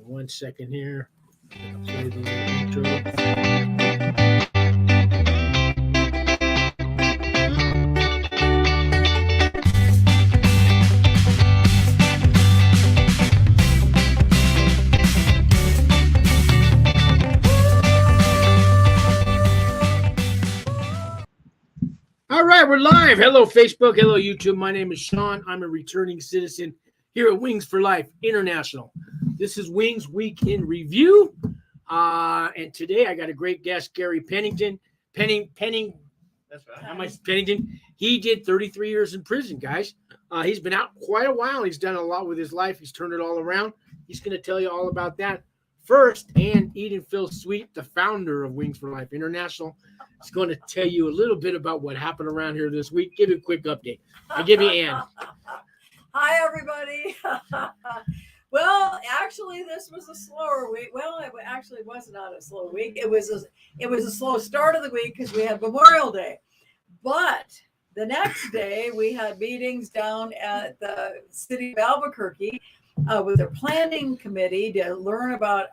1 second here. Play the intro. All right, we're live. Hello, Facebook. Hello, YouTube. My name is Sean. I'm a returning citizen here at Wings for Life International. This is Wings Week in Review. And today I got a great guest, Gary Penington. Penning. That's right. How much Pennington? He did 33 years in prison, guys. He's been out quite a while. He's done a lot with his life. He's turned it all around. He's going to tell you all about that. First, Eden Phil Sweet, the founder of Wings for Life International, is going to tell you a little bit about what happened around here this week. Give you a quick update. I'll give you Ann. Hi, everybody. Well, actually, this was a slower week. Well, it actually was not a slow week. It was a slow start of the week because we had Memorial Day. But the next day, we had meetings down at the city of Albuquerque with their planning committee to learn about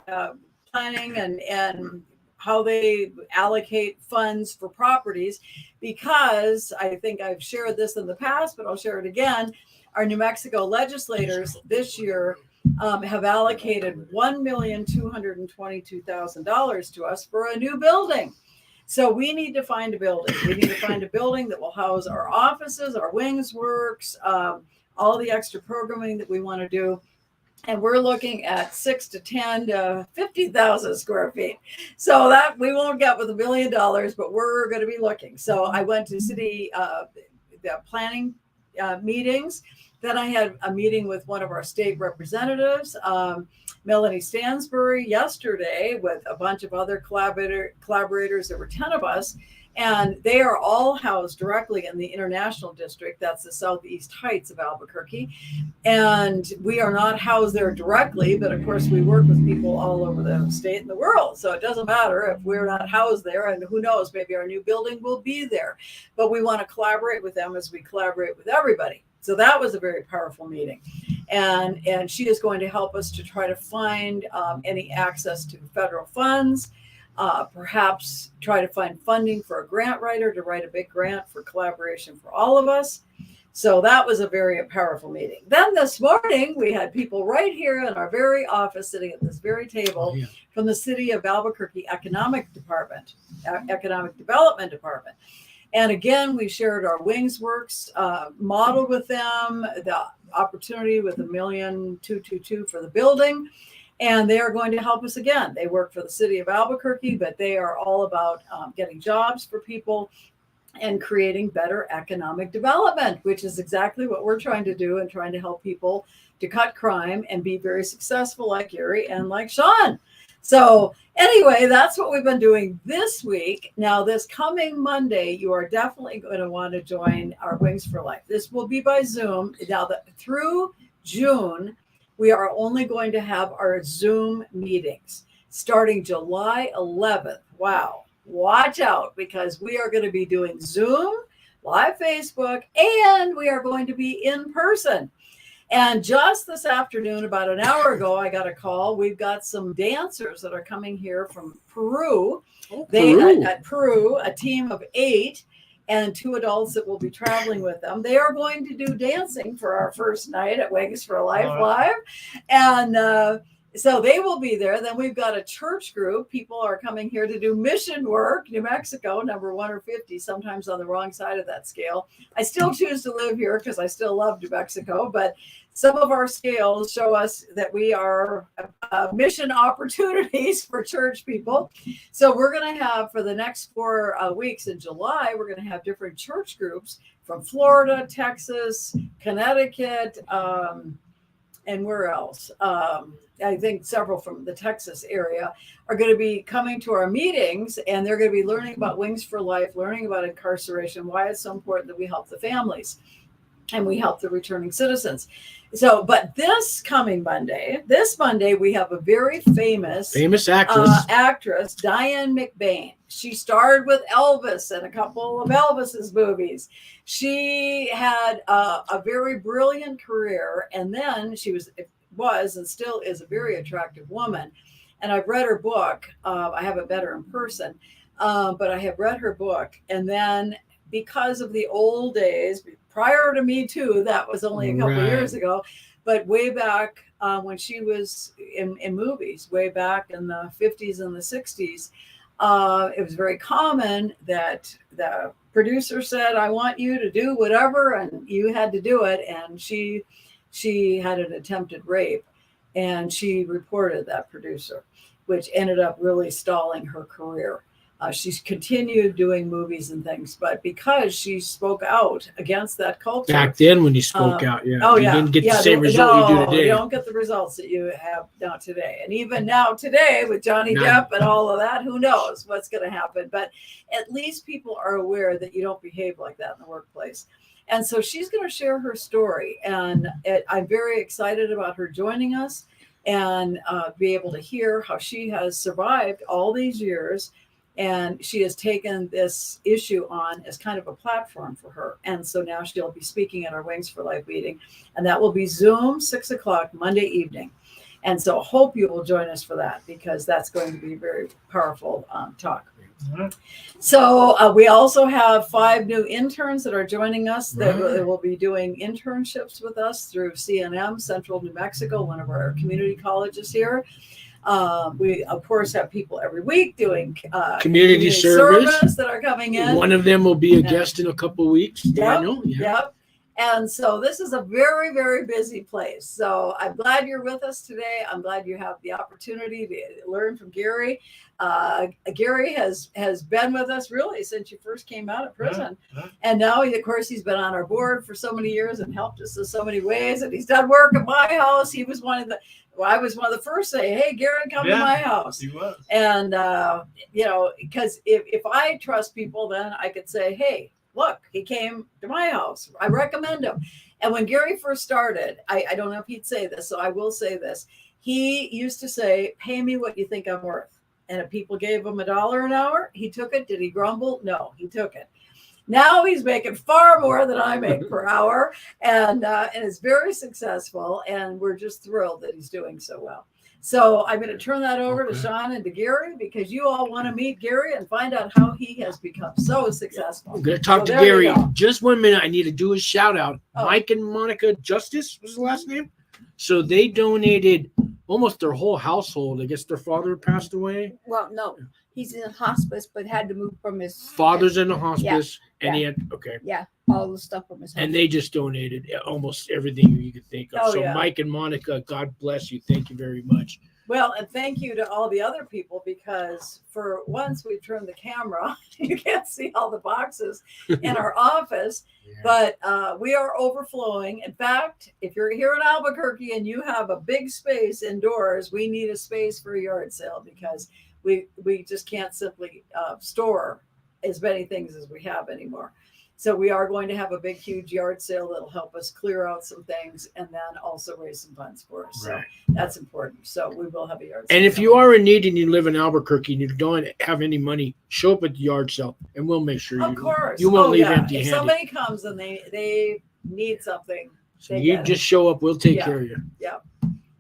planning and how they allocate funds for properties, because I think I've shared this in the past, but I'll share it again. Our New Mexico legislators this year have allocated $1,222,000 to us for a new building. So we need to find a building. We need to find a building that will house our offices, our Wings Works, all the extra programming that we want to do. And we're looking at 6 to 10 to 50,000 square feet. So that we won't get with $1 million, but we're going to be looking. So I went to city the planning meetings. Then I had a meeting with one of our state representatives, Melanie Stansbury, yesterday with a bunch of other collaborators. There were 10 of us. And they are all housed directly in the International District. That's the Southeast Heights of Albuquerque. And we are not housed there directly, but of course we work with people all over the state and the world. So it doesn't matter if we're not housed there, and who knows, maybe our new building will be there. But we want to collaborate with them as we collaborate with everybody. So that was a very powerful meeting. And she is going to help us to try to find any access to federal funds. Perhaps try to find funding for a grant writer to write a big grant for collaboration for all of us. So that was a very powerful meeting. Then this morning, we had people right here in our very office sitting at this very table from the city of Albuquerque Economic Development Department. And again, we shared our Wings Works model with them, the opportunity with $1,222,000 for the building. And they are going to help us again. They work for the city of Albuquerque, but they are all about getting jobs for people and creating better economic development, which is exactly what we're trying to do, and trying to help people to cut crime and be very successful like Gary and like Sean. So anyway, that's what we've been doing this week. Now, this coming Monday, you are definitely going to want to join our Wings for Life. This will be by Zoom. Now, through June, we are only going to have our Zoom meetings starting July 11th. Wow. Watch out, because we are going to be doing Zoom, live Facebook, and we are going to be in person. And just this afternoon, about an hour ago, I got a call. We've got some dancers that are coming here from Peru. At Peru, a team of 8. And 2 adults that will be traveling with them. They are going to do dancing for our first night at Wings for Life Live. And so they will be there. Then we've got a church group. People are coming here to do mission work, New Mexico, number 1 or 50, sometimes on the wrong side of that scale. I still choose to live here because I still love New Mexico, but some of our scales show us that we are mission opportunities for church people. So we're going to have, for the next 4 weeks in July, we're going to have different church groups from Florida, Texas, Connecticut, and where else? I think several from the Texas area are going to be coming to our meetings, and they're going to be learning about Wings for Life, learning about incarceration, why it's so important that we help the families and we help the returning citizens. So, but this Monday, we have a very famous actress, Diane McBain. She starred with Elvis in a couple of Elvis's movies. She had a very brilliant career, and then she was was and still is a very attractive woman. And I've read her book. I haven't met her in person, but I have read her book. And then because of the old days, prior to Me Too, that was only a couple years ago, but way back when she was in movies, way back in the 50s and the 60s, it was very common that the producer said, I want you to do whatever, and you had to do it. And she had an attempted rape, and she reported that producer, which ended up really stalling her career. She's continued doing movies and things, but because she spoke out against that culture. Back then when you spoke out, you didn't get the same result you do today. You don't get the results that you have now today. And even now today with Johnny Depp and all of that, who knows what's going to happen. But at least people are aware that you don't behave like that in the workplace. And so she's going to share her story. And I'm very excited about her joining us and be able to hear how she has survived all these years. And she has taken this issue on as kind of a platform for her. And so now she'll be speaking at our Wings for Life meeting. And that will be Zoom, 6 o'clock, Monday evening. And so I hope you will join us for that, because that's going to be very powerful talk. So we also have 5 new interns that are joining us that will be doing internships with us through CNM, Central New Mexico, one of our community colleges here. We, of course, have people every week doing community service that are coming in. One of them will be a guest in a couple of weeks. Yep. And so this is a very, very busy place. So I'm glad you're with us today. I'm glad you have the opportunity to learn from Gary. Gary has been with us really since you first came out of prison. And now, of course, he's been on our board for so many years and helped us in so many ways. And he's done work at my house. He was one of the I was one of the first to say, hey, Gary, come to my house. He was. And, because if I trust people, then I could say, hey, look, he came to my house. I recommend him. And when Gary first started, I don't know if he'd say this, so I will say this. He used to say, pay me what you think I'm worth. And if people gave him $1 an hour, he took it. Did he grumble? No, he took it. Now he's making far more than I make per hour, and is very successful. And we're just thrilled that he's doing so well. So I'm going to turn that over to Sean and to Gary, because you all want to meet Gary and find out how he has become so successful. I'm going to talk to Gary. Just 1 minute. I need to do a shout out. Mike and Monica Justice was the last name. So they donated almost their whole household. I guess their father passed away. Well, no, he's in hospice, but had to move from his father's in the hospice, and he had all the stuff from his hospice. And they just donated almost everything you could think of. Mike and Monica, God bless you. Thank you very much. Well, and thank you to all the other people, because for once we turned the camera, you can't see all the boxes in our office, but we are overflowing. In fact, if you're here in Albuquerque and you have a big space indoors, we need a space for a yard sale, because we just can't simply store as many things as we have anymore. So we are going to have a big, huge yard sale that'll help us clear out some things and then also raise some funds for us. So that's important. So we will have a yard sale. And if you are in need and you live in Albuquerque and you don't have any money, show up at the yard sale and we'll make sure you won't leave empty-handed. If somebody comes and they need something, so you just show up. We'll take care of you. Yeah.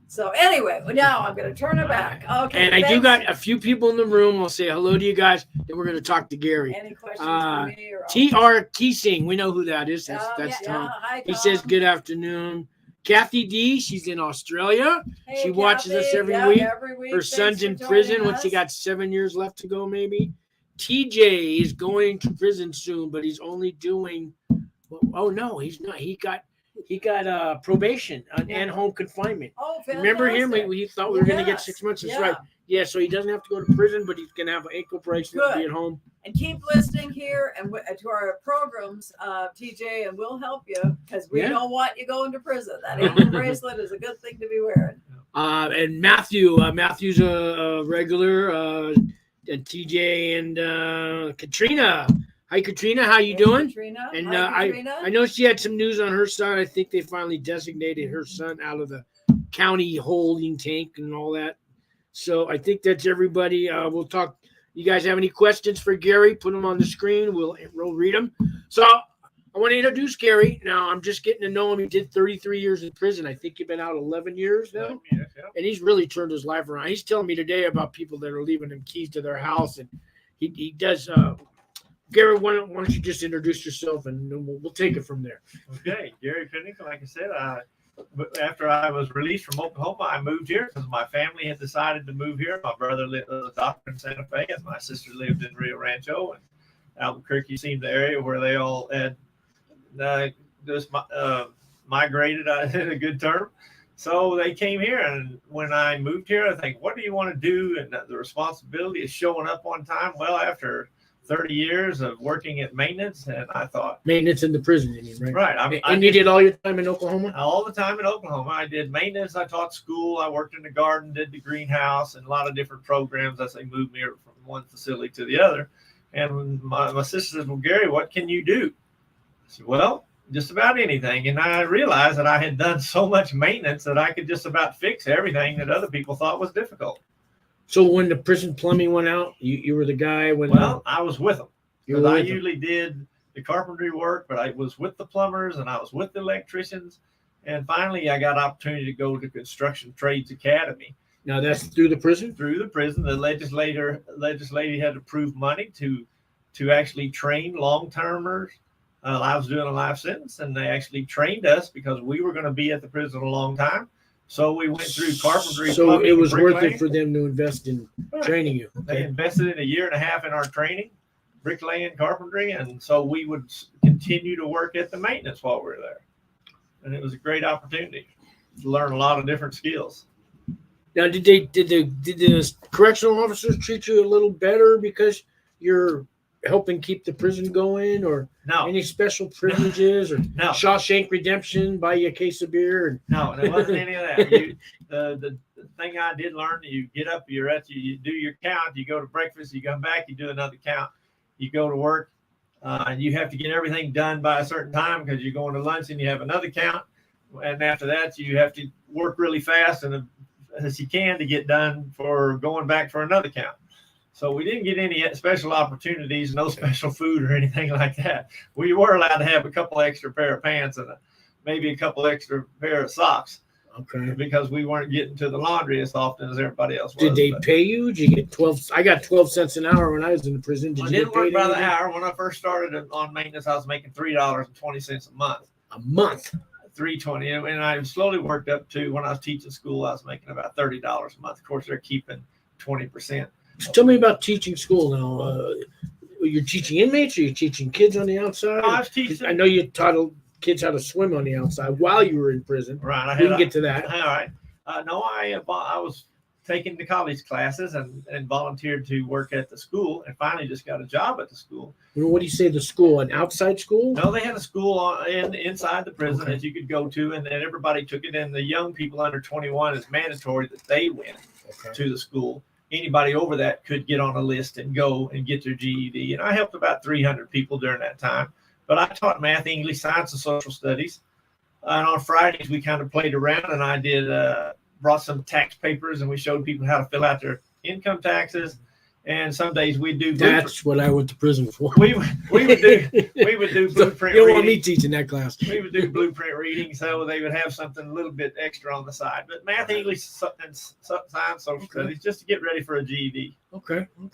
So anyway, now I'm going to turn it back. Okay. And I do got a few people in the room. I'll say hello to you guys. Then we're going to talk to Gary. Any questions for me? T.R. Keesing. We know who that is. That's Tom. Hi, Tom. He says good afternoon. Kathy D. She's in Australia. Hey, she watches us every week. Her son's in prison. Once he got 7 years left to go, maybe. TJ is going to prison soon, but he's only doing. Oh no, he's not. He got probation and home confinement. Oh, fantastic. Remember him? We thought we were going to get 6 months. That's right. Yeah, so he doesn't have to go to prison, but he's going to have an ankle bracelet and be at home. And keep listening here and to our programs, TJ, and we'll help you, because we don't want you going to prison. That ankle bracelet is a good thing to be wearing. And Matthew's a regular, and TJ and Katrina. Hi, Katrina. How you doing? Katrina. And Hi, Katrina. I know she had some news on her side. I think they finally designated her son out of the county holding tank and all that. So I think that's everybody. We'll talk. You guys have any questions for Gary? Put them on the screen. We'll read them. So I want to introduce Gary. Now, I'm just getting to know him. He did 33 years in prison. I think you've been out 11 years now. Yes, yeah. And he's really turned his life around. He's telling me today about people that are leaving him keys to their house. And he does. Gary, why don't you just introduce yourself, and then we'll take it from there. Okay, Gary Penington. Like I said, after I was released from Oklahoma, I moved here because my family had decided to move here. My brother lived as a doctor in Santa Fe, and my sister lived in Rio Rancho, and Albuquerque seemed the area where they all had just migrated in a good term. So they came here, and when I moved here, I think, what do you want to do? And the responsibility is showing up on time. Well, after 30 years of working at maintenance, and I thought Maintenance in the prison, you mean, right? right. And you did all your time in Oklahoma? All the time in Oklahoma. I did maintenance. I taught school. I worked in the garden, did the greenhouse, and a lot of different programs as they moved me from one facility to the other. And my sister said, well, Gary, what can you do? I said, well, just about anything. And I realized that I had done so much maintenance that I could just about fix everything that other people thought was difficult. So when the prison plumbing went out, you were the guy when... Well, I was with them. You Because were I with them. usually did the carpentry work, but I was with the plumbers and I was with the electricians. And finally, I got an opportunity to go to Construction Trades Academy. Now that's through the prison? Through the prison, the legislator had approved money to actually train long-termers. I was doing a life sentence, and they actually trained us because we were going to be at the prison a long time. So we went through carpentry. So plumbing, it was worth bricklaying. it for them to invest in training you. They Okay. invested in a year and a half in our training, bricklaying, carpentry, and so we would continue to work at the maintenance while we were there. And it was a great opportunity to learn a lot of different skills. Now, did the correctional officers treat you a little better because you're helping keep the prison going, or No, any special privileges, or no, Shawshank Redemption, buy you a case of beer? And no, there wasn't any of that. The thing I did learn, you get up, you do your count, you go to breakfast, you come back, you do another count, you go to work, and you have to get everything done by a certain time because you're going to lunch and you have another count. And after that, you have to work really fast and as you can to get done for going back for another count. So we didn't get any special opportunities, no special food or anything like that. We were allowed to have a couple extra pair of pants and maybe a couple extra pair of socks okay, because we weren't getting to the laundry as often as everybody else was. did they But pay you? Did you get 12? I got 12 cents an hour when I was in the prison. Did I you didn't get paid work by the anything? hour. When I first started on maintenance, I was making $3.20 a month. A month. $3.20, and I slowly worked up to when I was teaching school, I was making about $30 a month. Of course, they're keeping 20%. So tell me about teaching school now. You're teaching inmates, or you're teaching kids on the outside? No, I was teaching. I know you taught kids how to swim on the outside while you were in prison. Right. I We had can get to that. all right. No, I was taking the college classes and volunteered to work at the school, and finally just got a job at the school. What do you say, the school? An outside school? No, they had a school inside the prison Okay. that you could go to, and then everybody took it. And the young people under 21 is mandatory that they went Okay. to the school. Anybody over that could get on a list and go and get their GED. And I helped about 300 people during that time. But I taught math, English, science, and social studies. And on Fridays, we kind of played around, and I did brought some tax papers, and we showed people how to fill out their income taxes. And some days we'd do That's what I went to prison for. we would do blueprint You don't want me reading. teaching that class. We would do blueprint reading, so they would have something a little bit extra on the side. But math, English, and science, social studies, just to get ready for a GED. Okay. All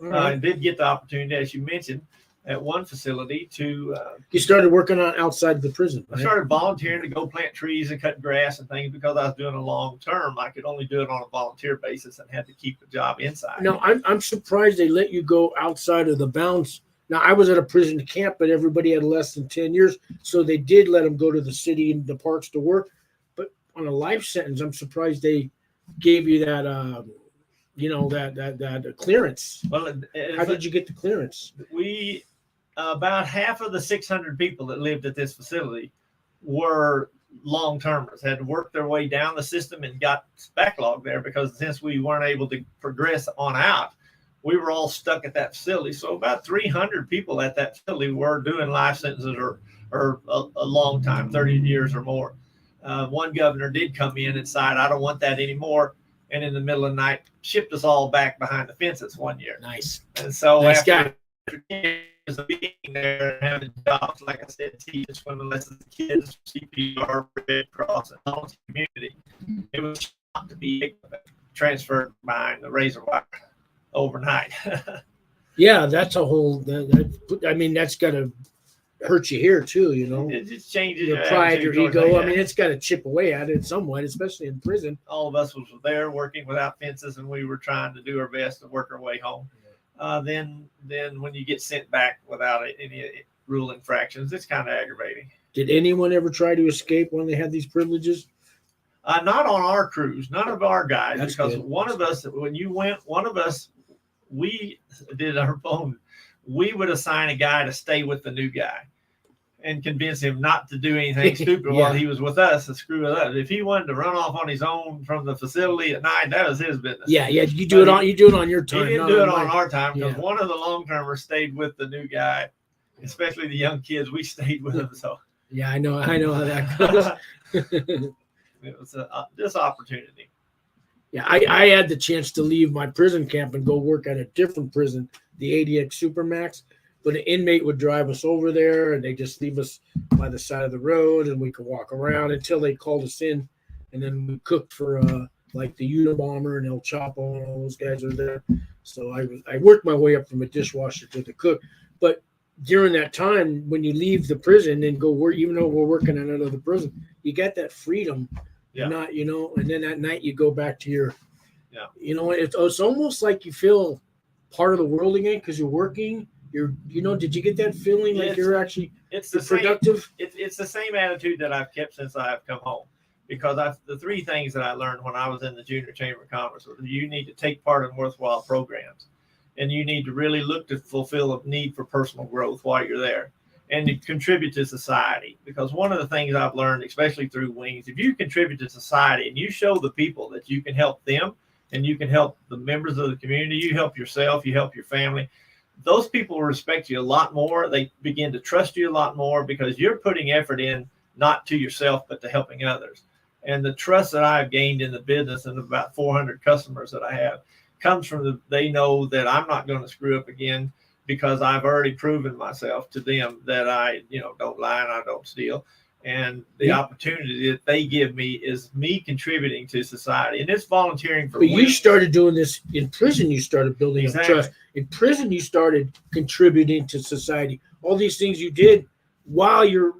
I right. did get the opportunity, as you mentioned, at one facility to You started working on outside the prison, I right? started volunteering to go plant trees and cut grass and things because I was doing a long term. I could only do it on a volunteer basis and had to keep the job inside. No, I'm surprised they let you go outside of the bounds. Now, I was at a prison camp, but everybody had less than 10 years, so they did let them go to the city and the parks to work. But on a life sentence, I'm surprised they gave you that, that clearance. Well, How did you get the clearance? we about half of the 600 people that lived at this facility were long termers, had worked their way down the system and got backlogged there because since we weren't able to progress on out, we were all stuck at that facility. So about 300 people at that facility were doing life sentences or a long time, 30 years or more. One governor did come in and decide, I don't want that anymore. And in the middle of the night, shipped us all back behind the fences one year. Nice. And so Nice after guy. is being there and having jobs, like I said, teaching swimming lessons to kids, CPR, Red Cross, and all the community. It was not to be transferred behind the razor wire overnight. Yeah, that's a whole. I mean, that's got to hurt you here too. You know, It just changes your pride, your ego. I mean, it's got to chip away at it somewhat, especially in prison. All of us was there working without fences, and we were trying to do our best to work our way home. Then when you get sent back without any rule infractions, it's kind of aggravating. Did anyone ever try to escape when they had these privileges? Not on our cruise, none of our guys, That's because good. one of us, when you went, one of us, we did our own. We would assign a guy to stay with the new guy and convince him not to do anything stupid while he was with us to screw it up. If he wanted to run off on his own from the facility at night, that was his business. Yeah, you do it on your time. He didn't do it on our time because one of the long-termers stayed with the new guy, especially the young kids. We stayed with them. So yeah, I know how that goes. It was this opportunity. Yeah, I had the chance to leave my prison camp and go work at a different prison, the ADX Supermax. But an inmate would drive us over there, and they just leave us by the side of the road, and we could walk around until they called us in, and then we cooked for like the Unabomber and El Chapo and all those guys are there. So I worked my way up from a dishwasher to the cook. But during that time, when you leave the prison and go work, even though we're working in another prison, you got that freedom. Yeah. Not, and then at night you go back to your, yeah. It's almost like you feel part of the world again because you're working. Did you get that feeling like you're actually productive? It's the same attitude that I've kept since I've come home, because the three things that I learned when I was in the Junior Chamber of Commerce was you need to take part in worthwhile programs, and you need to really look to fulfill a need for personal growth while you're there, and to contribute to society. Because one of the things I've learned, especially through Wings, if you contribute to society and you show the people that you can help them and you can help the members of the community, you help yourself, you help your family, those people will respect you a lot more. They begin to trust you a lot more because you're putting effort in, not to yourself, but to helping others. And the trust that I've gained in the business and about 400 customers that I have comes from they know that I'm not going to screw up again, because I've already proven myself to them that I, don't lie and I don't steal. And the opportunity that they give me is me contributing to society, and it's volunteering for. But you started doing this in prison. You started building up trust. In prison, you started contributing to society. All these things you did while you're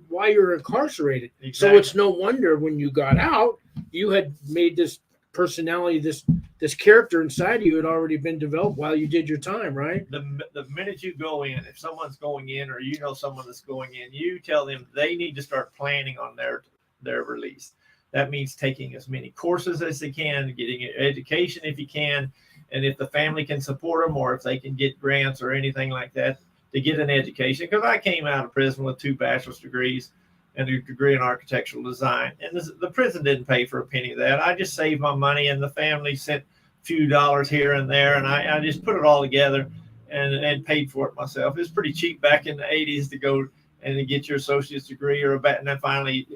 incarcerated. Exactly. So it's no wonder when you got out, you had made this personality, this character inside you had already been developed while you did your time, right? The minute you go in, if someone's going in or someone that's going in, you tell them they need to start planning on their release. That means taking as many courses as they can, getting education if you can, and if the family can support them or if they can get grants or anything like that to get an education. Because I came out of prison with 2 bachelor's degrees and a degree in architectural design. And the prison didn't pay for a penny of that. I just saved my money, and the family sent a few dollars here and there, and I just put it all together and paid for it myself. It was pretty cheap back in the 80s to go and to get your associate's degree and then finally,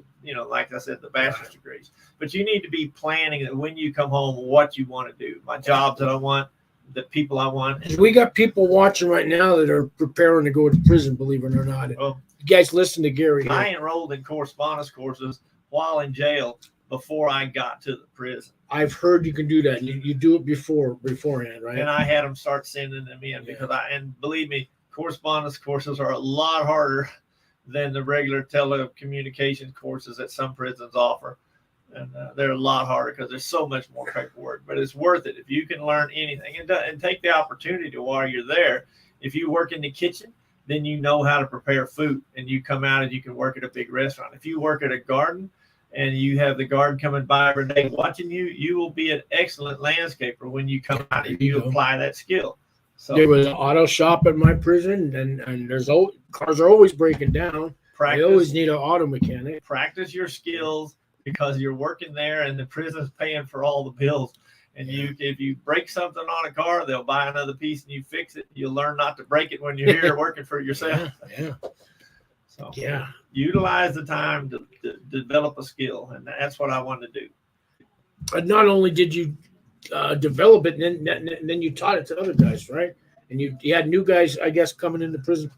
like I said, the bachelor's degrees. But you need to be planning that when you come home, what you want to do, my jobs that I want, the people I want. We got people watching right now that are preparing to go to prison, believe it or not. Well, you guys listen to Gary here. I enrolled in correspondence courses while in jail before I got to the prison. I've heard you can do that. You do it beforehand, right? And I had them start sending them in because and believe me, correspondence courses are a lot harder than the regular telecommunications courses that some prisons offer. And they're a lot harder because there's so much more paperwork, but it's worth it if you can learn anything and take the opportunity while you're there. If you work in the kitchen, then you know how to prepare food, and you come out and you can work at a big restaurant. If you work at a garden and you have the garden coming by every day watching you, you will be an excellent landscaper when you come out and you apply that skill. So there was an auto shop at my prison, and there's cars are always breaking down. They always need an auto mechanic. Practice your skills because you're working there, and the prison's paying for all the bills. And if you break something on a car, they'll buy another piece and you fix it. You'll learn not to break it when you're here working for yourself. Yeah. So utilize the time to develop a skill, and that's what I wanted to do. But not only did you develop it, and then you taught it to other guys, right? And you had new guys, I guess, coming into prison.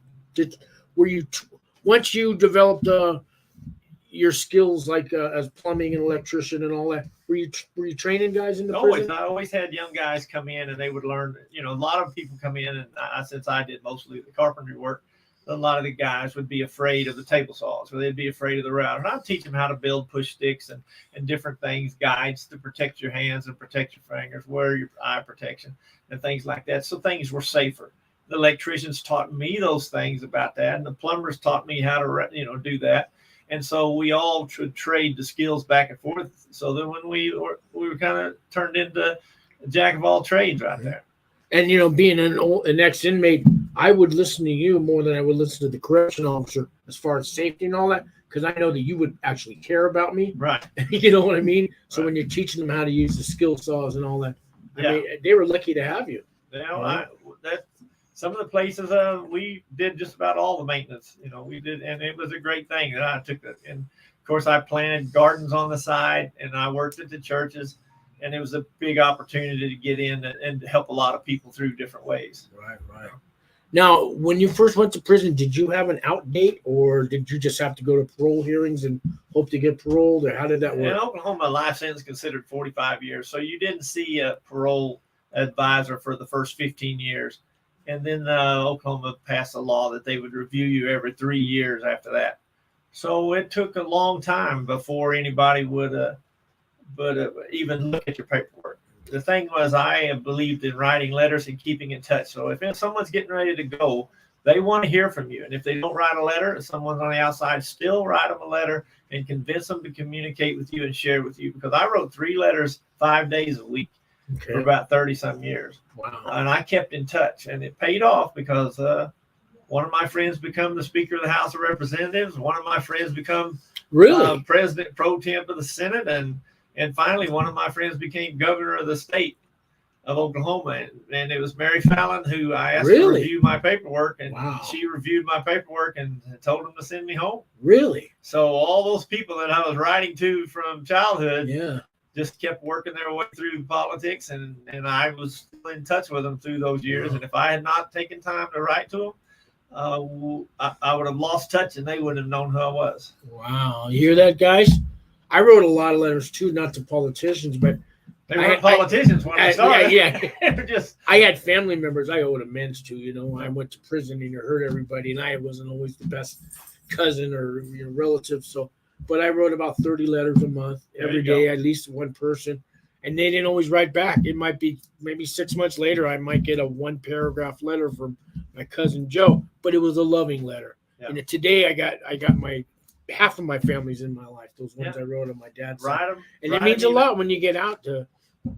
Were you once you developed your skills like as plumbing and electrician and all that? Were you training guys in the prison? I always had young guys come in and they would learn. You know, a lot of people come in, and since I did mostly the carpentry work, a lot of the guys would be afraid of the table saws, or they'd be afraid of the router. And I'd teach them how to build push sticks and different things, guides to protect your hands and protect your fingers, wear your eye protection and things like that. So things were safer. The electricians taught me those things about that, and the plumbers taught me how to, do that. And so we all trade the skills back and forth. So that when we were kind of turned into a jack of all trades right there. And being an ex-inmate, I would listen to you more than I would listen to the correction officer as far as safety and all that, because I know that you would actually care about me. Right. You know what I mean? So Right. when you're teaching them how to use the skill saws and all that, I Yeah. mean, they were lucky to have you. Some of the places we did just about all the maintenance. We did, and it was a great thing that I took it. And of course, I planted gardens on the side, and I worked at the churches, and it was a big opportunity to get in and help a lot of people through different ways. Right. Now, when you first went to prison, did you have an out date, or did you just have to go to parole hearings and hope to get paroled, or how did that work? In Oklahoma, a life sentence considered 45 years, so you didn't see a parole advisor for the first 15 years. And then Oklahoma passed a law that they would review you every 3 years after that. So it took a long time before anybody would even look at your paperwork. The thing was, I believed in writing letters and keeping in touch. So if someone's getting ready to go, they want to hear from you. And if they don't write a letter, if someone's on the outside, still write them a letter and convince them to communicate with you and share with you. Because I wrote 3 letters 5 days a week. Okay. For about 30-some years. Wow. And I kept in touch, and it paid off because one of my friends became the Speaker of the House of Representatives. One of my friends became President Pro Tem of the Senate, and finally one of my friends became Governor of the state of Oklahoma. And it was Mary Fallon who I asked to review my paperwork, and she reviewed my paperwork and told them to send me home. Really? So all those people that I was writing to from childhood, yeah, just kept working their way through politics, and I was still in touch with them through those years. And if I had not taken time to write to them, I would have lost touch, and they wouldn't have known who I was. Wow. You hear that, guys? I wrote a lot of letters, too, not to politicians, but they weren't politicians when I started. Yeah. I had family members I owed amends to. I went to prison and you hurt everybody, and I wasn't always the best cousin or relative, so. But I wrote about 30 letters a month, every day, at least one person. And they didn't always write back. It might be maybe 6 months later, I might get a 1-paragraph letter from my cousin Joe, but it was a loving letter. Yeah. And today I got my half of my family's in my life. Those ones I wrote on my dad's side. And it means a lot when you get out to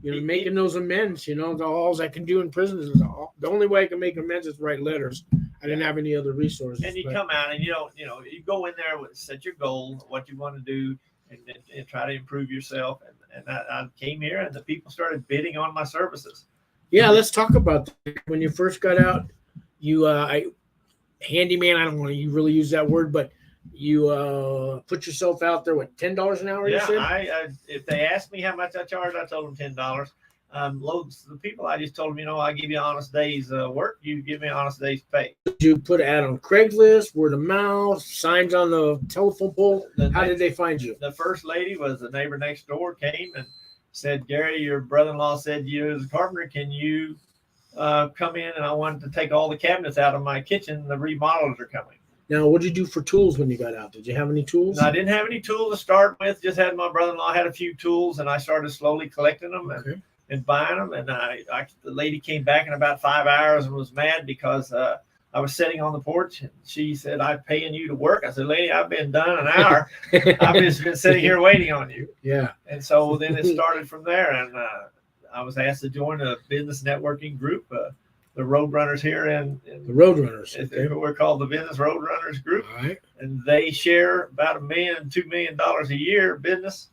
making those amends. All I can do in prison is the only way I can make amends is write letters. I didn't have any other resources. And you come out and you go in there with set your goal, what you want to do, and try to improve yourself. And I came here, and the people started bidding on my services. Yeah, let's talk about that. When you first got out, you handyman. I don't want to really use that word, but you put yourself out there. What, $10 an hour? Yeah, you said? I if they asked me how much I charged, I told them $10. Loads of the people, I just told them, I give you an honest day's work. You give me an honest day's pay. Did you put an ad on Craigslist, word of mouth, signs on the telephone pole? How did they find you? The first lady was the neighbor next door, came and said, Gary, your brother-in-law said you as a carpenter, can you come in? And I wanted to take all the cabinets out of my kitchen. The remodelers are coming. Now, what did you do for tools when you got out? Did you have any tools? No, I didn't have any tools to start with. Just had my brother-in-law had a few tools, and I started slowly collecting them. And buying them, and the lady came back in about 5 hours and was mad because I was sitting on the porch, and she said, "I'm paying you to work." I said, "Lady, I've been done an hour. I've just been sitting here waiting on you." Yeah. And so then it started from there, and I was asked to join a business networking group, the Roadrunners here in the Roadrunners. We're called the Business Roadrunners Group, right? And they share about $1 million, $2 million a year business.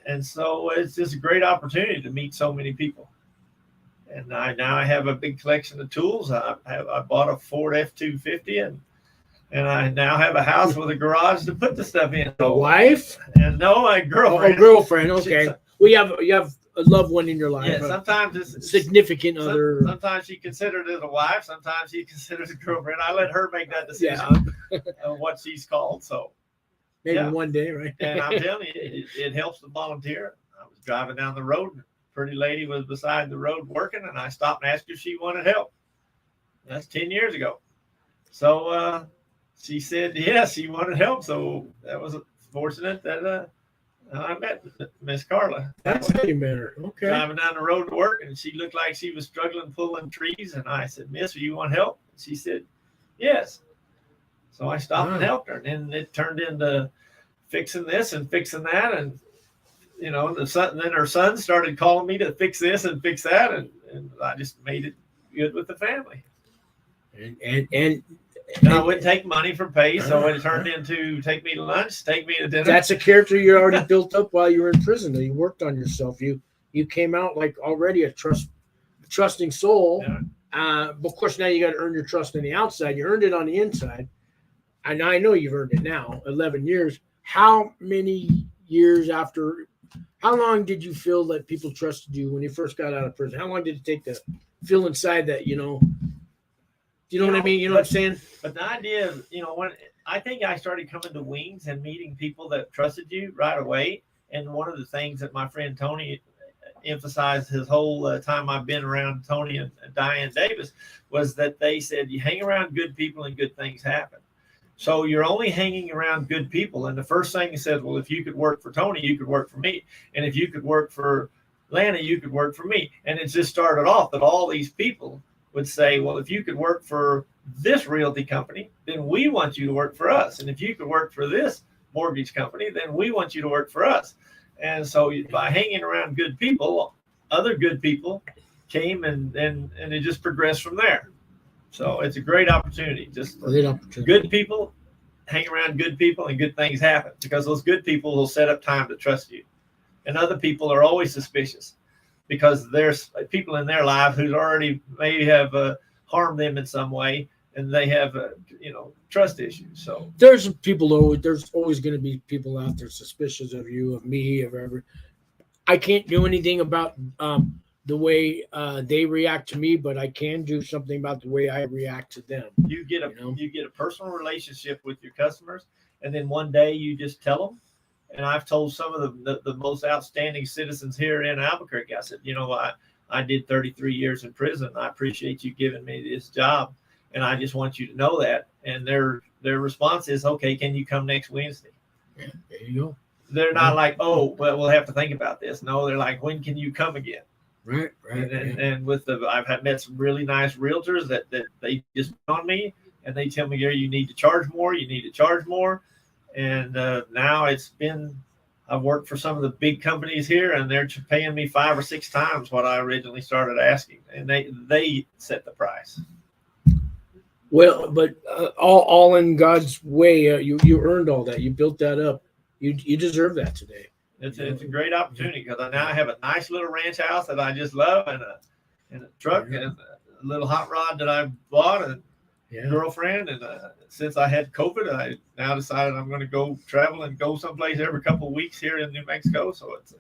And so it's just a great opportunity to meet so many people. And I have a big collection of tools. I bought a Ford F-250, and I now have a house with a garage to put the stuff in. A wife? And no, my girlfriend. Oh, girlfriend. Okay. Well, you have loved one in your life. Yeah, sometimes it's significant other. Sometimes she considers it a wife. Sometimes she considers it a girlfriend. I let her make that decision of what she's called. So maybe one day, right? And I'm telling you, it helps to volunteer. I was driving down the road, and a pretty lady was beside the road working, and I stopped and asked her if she wanted help. That's 10 years ago. So she said yes, she wanted help. So that was fortunate that I met Miss Carla. That's getting better. Okay. Driving down the road to work, and she looked like she was struggling pulling trees. And I said, Miss, do you want help? And she said, yes. So I stopped and helped her. And it turned into fixing this and fixing that. And, you know, then her son started calling me to fix this and fix that. And I just made it good with the family. And I wouldn't take money for pay, so it turned into take me to lunch, take me to dinner. That's a character you already built up while you were in prison. You worked on yourself. You came out like already a trusting soul. Yeah. But of course, now you got to earn your trust on the outside. You earned it on the inside. And I know you've earned it now, 11 years. How many years after, how long did you feel that people trusted you when you first got out of prison? How long did it take to feel inside that, you know what I mean? You know what I'm saying? But the idea of, when I think I started coming to Wings and meeting people that trusted you right away. And one of the things that my friend Tony emphasized his whole time I've been around Tony and Diane Davis was that they said, you hang around good people and good things happen. So you're only hanging around good people. And the first thing he said, well, if you could work for Tony, you could work for me. And if you could work for Lana, you could work for me. And it just started off that all these people would say, well, if you could work for this realty company, then we want you to work for us. And if you could work for this mortgage company, then we want you to work for us. And so by hanging around good people, other good people came and it just progressed from there. So it's a great opportunity. Just good people, hang around good people and good things happen because those good people will set up time to trust you. And other people are always suspicious because there's people in their life who already may have harmed them in some way and they have, trust issues. So there's always going to be people out there suspicious of you, of me, of every. I can't do anything about the way they react to me, but I can do something about the way I react to them. You get a personal relationship with your customers, and then one day you just tell them. And I've told some of the most outstanding citizens here in Albuquerque, I said, I did 33 years in prison. I appreciate you giving me this job, and I just want you to know that. And their response is, okay, can you come next Wednesday? Yeah, there you go. They're not like, oh, well, we'll have to think about this. No, they're like, when can you come again? Right. And I've met some really nice realtors that they just on me and they tell me, Gary, you need to charge more. And now I've worked for some of the big companies here and they're paying me 5 or 6 times what I originally started asking. And they set the price. Well, but all in God's way, you earned all that. You built that up. You deserve that today. It's a great opportunity because I have a nice little ranch house that I just love and a truck and a little hot rod that I bought and girlfriend. And since I had COVID, I now decided I'm going to go travel and go someplace every couple of weeks here in New Mexico. So it's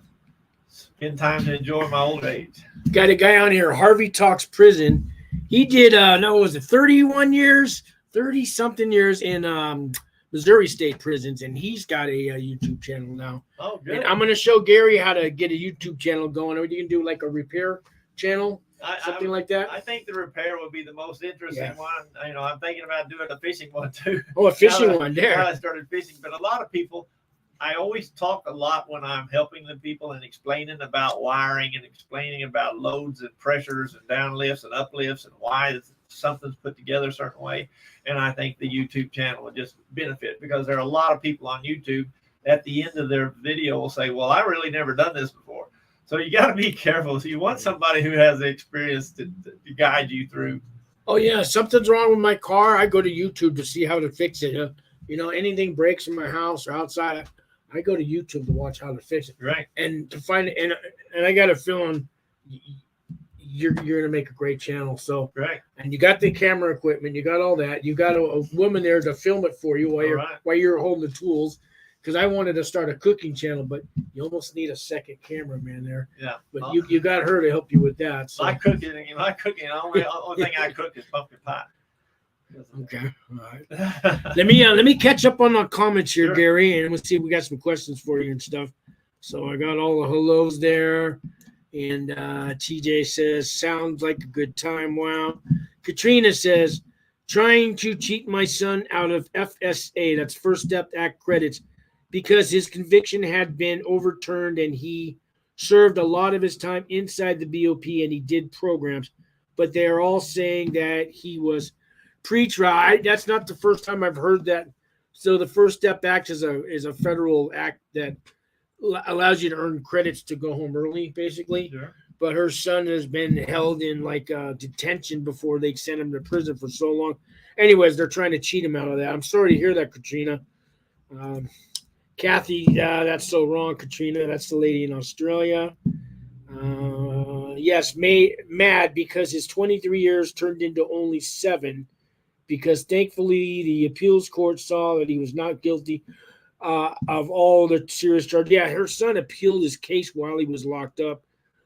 been time to enjoy my old age. Got a guy on here, Harvey Talks Prison. He did, 30-something years in Missouri State prisons, and he's got a YouTube channel now. Oh, good. And I'm going to show Gary how to get a YouTube channel going, or you can do like a repair channel, something like that. I think the repair would be the most interesting one. I'm thinking about doing a fishing one too. Oh, a fishing one there. I started fishing, but a lot of people, I always talk a lot when I'm helping the people and explaining about wiring and explaining about loads and pressures and downlifts and uplifts and why something's put together a certain way. And I think the YouTube channel will just benefit because there are a lot of people on YouTube at the end of their video will say, well, I really never done this before. So you got to be careful. So you want somebody who has the experience to guide you through. Oh, yeah. Something's wrong with my car. I go to YouTube to see how to fix it. Anything breaks in my house or outside, I go to YouTube to watch how to fix it. Right. And to find it. And I got a feeling you're going to make a great channel. So, right. And you got the camera equipment, you got all that. You got a woman there to film it for you while you're holding the tools. because I wanted to start a cooking channel, but you almost need a second cameraman there. Yeah. But you got her to help you with that. So. My cooking, only thing I cook is pumpkin pie. Okay. All right. Let me catch up on the comments here, Sure. Gary, and we'll see if we got some questions for you and stuff. So I got all the hellos there. And TJ says, sounds like a good time. Wow. Katrina says, trying to cheat my son out of FSA, that's First Step Act credits, because his conviction had been overturned and he served a lot of his time inside the BOP and he did programs. But they are all saying that he was pre-trial. That's not the first time I've heard that. So the First Step Act is a federal act that allows you to earn credits to go home early, basically. Sure. But her son has been held in like detention before they sent him to prison for so long. Anyways, they're trying to cheat him out of that. I'm sorry to hear that, Katrina. Kathy, that's so wrong, Katrina. That's the lady in Australia. Yes, mad because his 23 years turned into only 7 because thankfully the appeals court saw that he was not guilty of all the serious charges. Yeah, her son appealed his case while he was locked up.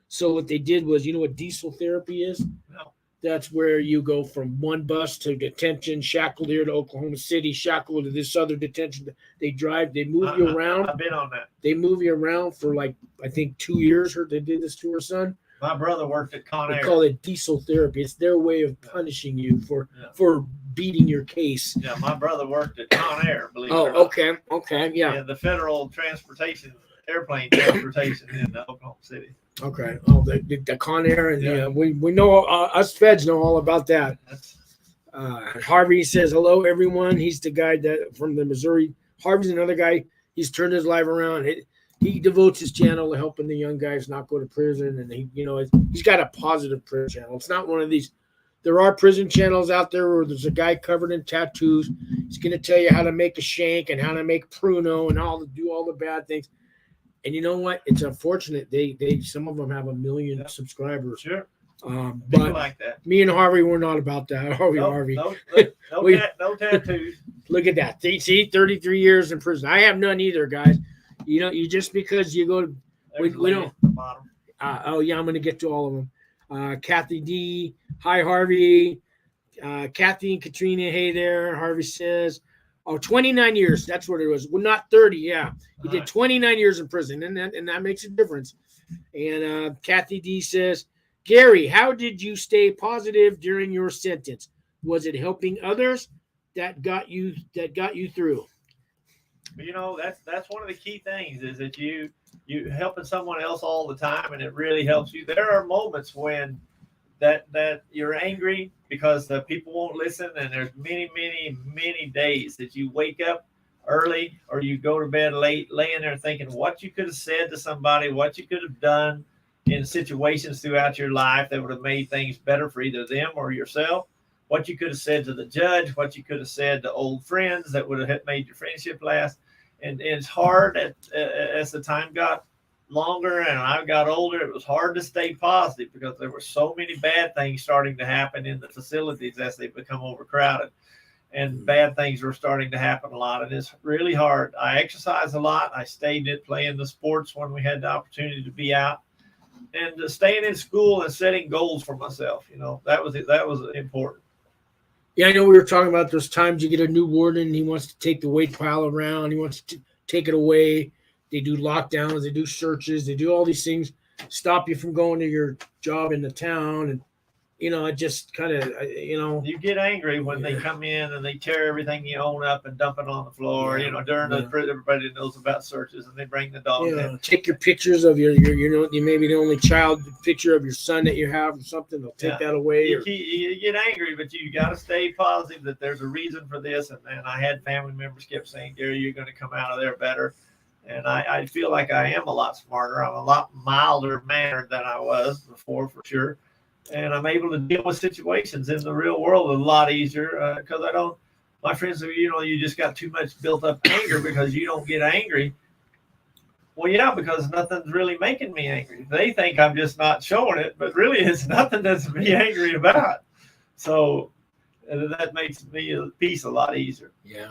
So what they did was, you know what diesel therapy is? No. That's where you go from one bus to detention, shackled here to Oklahoma City, shackled to this other detention. They move you around. I've been on that. They move you around for like, I think 2 years. They did this to her son. My brother worked at Con They Air. call it diesel therapy. It's their way of punishing you for beating your case. Yeah, my brother worked at Con Air, believe it Oh, or not. okay, yeah. Yeah, the federal airplane transportation in Oklahoma City. Okay. Oh, the Con Air, and we know us feds know all about that. Harvey says hello, everyone. He's the guy that from the Missouri. Harvey's another guy. He's turned his life around. He devotes his channel to helping the young guys not go to prison, and he's got a positive prison channel. It's not one of these. There are prison channels out there where there's a guy covered in tattoos. He's going to tell you how to make a shank and how to make pruno and how to do all the bad things. And you know what? It's unfortunate. They some of them have 1 million subscribers. Sure. But People like that. me and Harvey were not about that. Harvey? No tattoos. Look at that. See, 33 years in prison. I have none either, guys. You just because you go to we don't. At the bottom. I'm going to get to all of them. Kathy D. Hi, Harvey. Kathy and Katrina. Hey there. Harvey says, 29 years. That's what it was. Well, not 30. Yeah. He did 29 years in prison, and that makes a difference. And Kathy D says, Gary, how did you stay positive during your sentence? Was it helping others that got you through? That's one of the key things is that you helping someone else all the time, and it really helps you. There are moments when that you're angry because the people won't listen, and there's many days that you wake up early or you go to bed late, laying there thinking what you could have said to somebody, what you could have done in situations throughout your life that would have made things better for either them or yourself, what you could have said to the judge, what you could have said to old friends that would have made your friendship last. And it's hard as the time got longer and I got older, it was hard to stay positive because there were so many bad things starting to happen in the facilities as they become overcrowded, and bad things were starting to happen a lot. And it's really hard. I exercise a lot. I stayed playing the sports when we had the opportunity to be out, and staying in school and setting goals for myself. That was important. Yeah, I know we were talking about those times you get a new warden. He wants to take the weight pile around. He wants to take it away. They do lockdowns. They do searches. They do all these things, stop you from going to your job in the town. And, it just kind of, You get angry when they come in and they tear everything you own up and dump it on the floor. During everybody knows about searches, and they bring the dog in. Take your pictures of your you may be the only child, picture of your son that you have or something. They'll take that away. You get angry, but you got to stay positive that there's a reason for this. And I had family members kept saying, Gary, you're going to come out of there better. And I feel like I am a lot smarter. I'm a lot milder mannered than I was before, for sure. And I'm able to deal with situations in the real world a lot easier because my friends say, you just got too much built up anger because you don't get angry. Well, yeah, because nothing's really making me angry. They think I'm just not showing it, but really it's nothing that's to be angry about. So that makes me peace a lot easier. Yeah.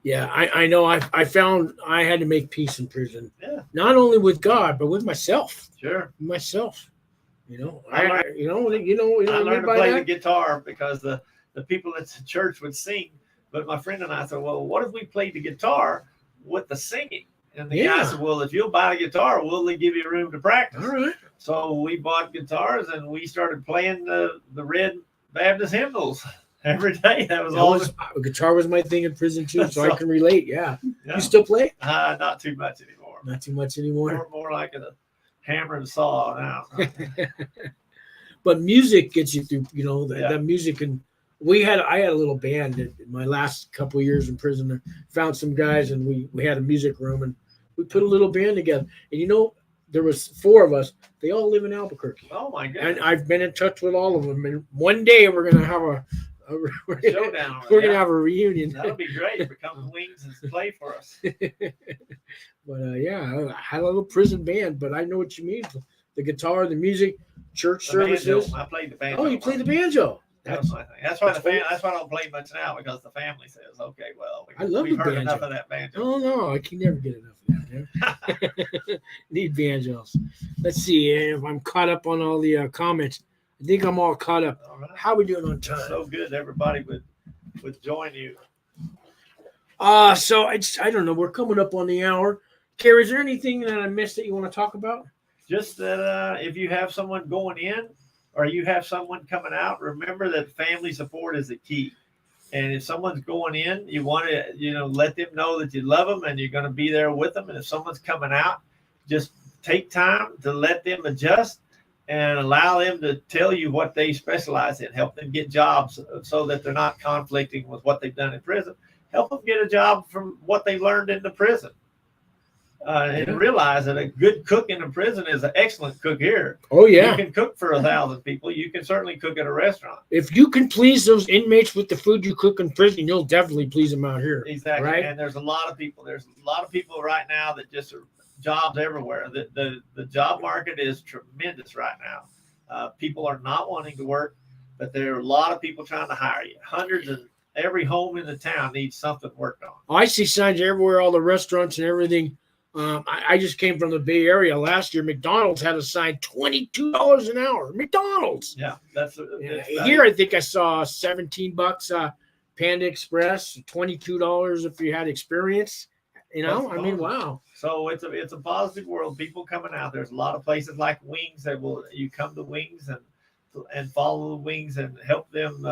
Yeah, I know. I found I had to make peace in prison, Yeah, not only with God but with myself. sure. Myself, I learned, I what I mean learned to by play the that. guitar because the people at the church would sing. But my friend and I said, well, what if we played the guitar with the singing? And the guy Yeah. said, well, if you'll buy a guitar, we'll give you room to practice. All right. So we bought guitars and we started playing the Red Baptist hymnals every day. That was all. Guitar was my thing in prison too, so I So- can relate. Yeah. Yeah. You still play? Not too much anymore. Not too much anymore. More like a hammer and saw now. But music gets you through. Yeah. That music, and I had a little band in my last couple of years in prison. I found some guys, and we had a music room, and we put a little band together. And there was 4 of us. They all live in Albuquerque, Oh my and goodness. I've been in touch with all of them. And one day we're gonna have a Showdown. we're Yeah. gonna have a reunion. That'll be great. Become the Wings and play for us. But yeah, I had a little prison band. But I know what you mean. The guitar, the music, church The services. banjo. I played the banjo. Oh, you play the banjo. That's my thing. That's why that's why I don't play much now, because the family says, okay, well, I love we've the heard banjo. enough of that banjo. Oh no, I can never get enough of that. Man. Need banjos. Let's see if I'm caught up on all the comments. I think I'm all caught up. All right. How we doing on time? So good. Everybody would join you. So I don't know. We're coming up on the hour. Carrie, is there anything that I missed that you want to talk about? Just that if you have someone going in or you have someone coming out, remember that family support is the key. And if someone's going in, you want to, let them know that you love them and you're going to be there with them. And if someone's coming out, just take time to let them adjust and allow them to tell you what they specialize in. Help them get jobs so that they're not conflicting with what they've done in prison. Help them get a job from what they learned in the prison. And realize that a good cook in a prison is an excellent cook here. Oh yeah. You can cook for 1,000 people. You can certainly cook at a restaurant. If you can please those inmates with the food you cook in prison, you'll definitely please them out here. Exactly. Right? And there's a lot of people. There's a lot of people right now that just are jobs everywhere. The job market is tremendous right now. People are not wanting to work, but there are a lot of people trying to hire you. Hundreds, and every home in the town needs something worked on. I see signs everywhere, all the restaurants and everything. I just came from the Bay Area last year. McDonald's had a sign $22 an hour. McDonald's. Yeah, that's Here, I think I saw $17. Panda Express, $22 if you had experience. That's I mean, wow. So it's a positive world. People coming out. There's a lot of places like Wings that you come to Wings and follow the Wings and help them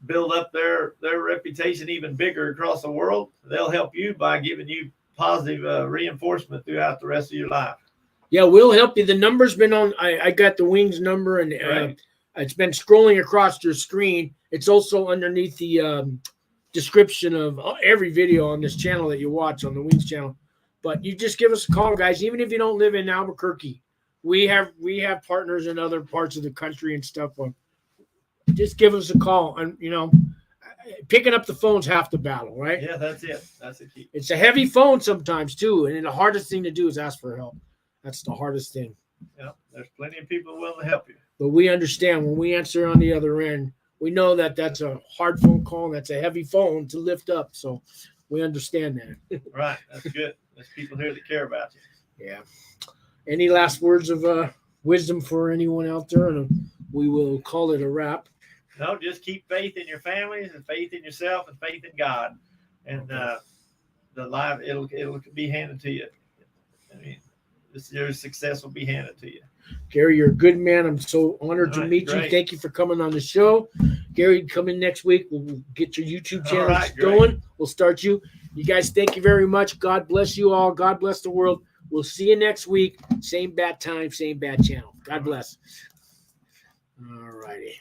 build up their reputation even bigger across the world. They'll help you by giving you positive reinforcement throughout the rest of your life. Yeah, we'll help you. The number's been on. I got the Wings number, and Right. it's been scrolling across your screen. It's also underneath the description of every video on this channel that you watch on the Wings channel. But you just give us a call, guys. Even if you don't live in Albuquerque, we have partners in other parts of the country and stuff. Just give us a call, and picking up the phone's half the battle, right? Yeah, that's it. That's the key. It's a heavy phone sometimes too, and the hardest thing to do is ask for help. That's the hardest thing. Yeah, there's plenty of people willing to help you. But we understand when we answer on the other end, we know that that's a hard phone call and that's a heavy phone to lift up. So we understand that. Right. That's good. There's people here that care about you. Yeah. Any last words of wisdom for anyone out there? And we will call it a wrap. No, just keep faith in your families and faith in yourself and faith in God, and the life it'll be handed to you. I mean, your success will be handed to you. Gary, you're a good man. I'm so honored to meet you. Great. Thank you for coming on the show. Gary, come in next week. We'll get your YouTube channel right, going. We'll start you. You guys, thank you very much. God bless you all. God bless the world. We'll see you next week. Same bad time, same bad channel. God bless. All righty.